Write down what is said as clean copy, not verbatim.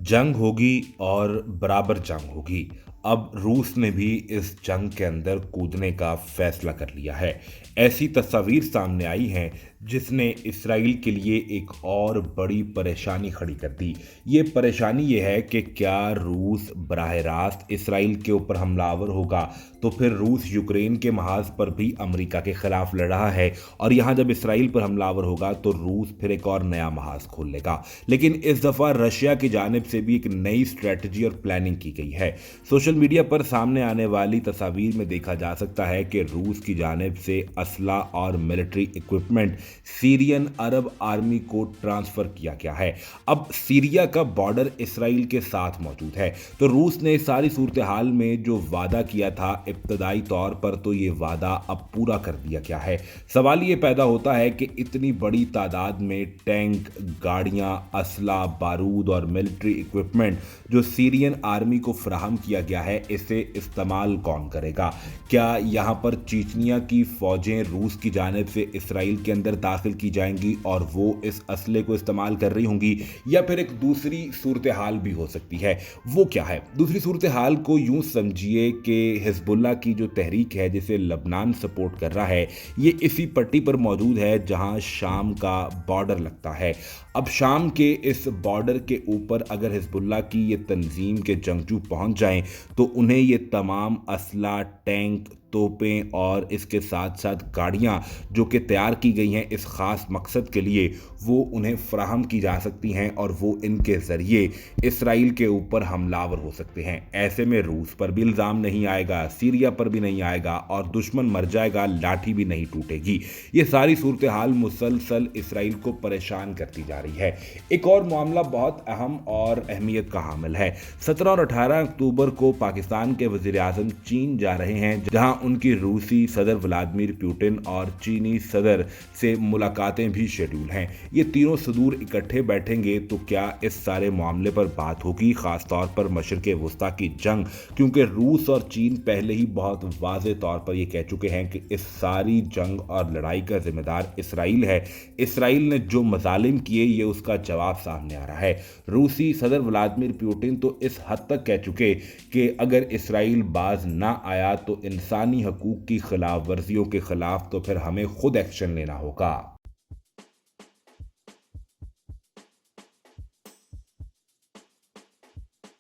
जंग होगी और बराबर जंग होगी। अब रूस ने भी इस जंग के अंदर कूदने का फैसला कर लिया है। ऐसी तस्वीर सामने आई हैं जिसने इसराइल के लिए एक और बड़ी परेशानी खड़ी कर दी। ये परेशानी ये है कि क्या रूस बराह रास्त इसराइल के ऊपर हमलावर होगा, तो फिर रूस यूक्रेन के महाज पर भी अमेरिका के खिलाफ लड़ रहा है, और यहाँ जब इसराइल पर हमलावर होगा तो रूस फिर एक और नया महाज खोल लेगा। लेकिन इस दफ़ा रशिया की जानिब से भी एक नई स्ट्रेटजी और प्लानिंग की गई है। सोशल मीडिया पर सामने आने वाली तस्वीर में देखा जा सकता है कि रूस की जानिब से असला और मिलिट्री इक्विपमेंट सीरियन अरब आर्मी को ट्रांसफर किया गया है। अब सीरिया का बॉर्डर इसराइल के साथ मौजूद है, तो रूस ने सारी सूरत हाल में जो वादा किया था इब्तदाई तौर पर, तो ये वादा अब पूरा कर दिया गया है। सवाल ये पैदा होता है कि इतनी बड़ी तादाद में टैंक, गाड़ियां, असला, बारूद और मिलिट्री इक्विपमेंट जो सीरियन आर्मी को फराहम किया गया है, इसे इस्तेमाल कौन करेगा? क्या यहाँ पर चीचनिया की फौजें रूस की जानिब से इसराइल के अंदर दाखिल की जाएंगी और वो इस असले को इस्तेमाल कर रही होंगी, या फिर एक दूसरी सूरत हाल भी हो सकती है? वो क्या है दूसरी सूरत हाल? को यूं समझिए कि हिजबुल्लाह की जो तहरीक है जिसे लबनान सपोर्ट कर रहा है, ये इसी पट्टी पर मौजूद है जहां शाम का बॉर्डर लगता है। अब शाम के इस बॉर्डर के ऊपर अगर हिजबुल्लाह की ये तंजीम के जंगजू पहुंच जाएं तो उन्हें ये तमाम असला, टैंक, तोपें और इसके साथ साथ गाड़ियां जो कि तैयार की गई हैं इस ख़ास मकसद के लिए, वो उन्हें फराहम की जा सकती हैं और वो इनके ज़रिए इसराइल के ऊपर हमलावर हो सकते हैं। ऐसे में रूस पर भी इल्ज़ाम नहीं आएगा, सीरिया पर भी नहीं आएगा, और दुश्मन मर जाएगा, लाठी भी नहीं टूटेगी। ये सारी सूरत हाल मुसलसल इसराइल को परेशान करती जा रही है। एक और मामला बहुत अहम और अहमियत का हामिल है। 17 और 18 अक्टूबर को पाकिस्तान के वज़ीर आज़म चीन जा रहे हैं, जहां उनकी रूसी सदर व्लादिमीर पुतिन और चीनी सदर से मुलाकातें भी शेड्यूल हैं। ये तीनों सदूर इकट्ठे बैठेंगे तो क्या इस सारे मामले पर बात होगी, खास तौर पर मशरिक़ वुस्ता की जंग? क्योंकि रूस और चीन पहले ही बहुत वाज़े तौर पर यह कह चुके हैं कि इस सारी जंग और लड़ाई का जिम्मेदार इसराइल है। इसराइल ने जो मज़ालिम किए, ये उसका जवाब सामने आ रहा है। रूसी सदर व्लादिमीर पुतिन तो इस हद तक कह चुके कि अगर इसराइल बाज ना आया तो इंसानी हकूक़ की खिलाफ वर्जियों के खिलाफ तो फिर हमें खुद एक्शन लेना होगा।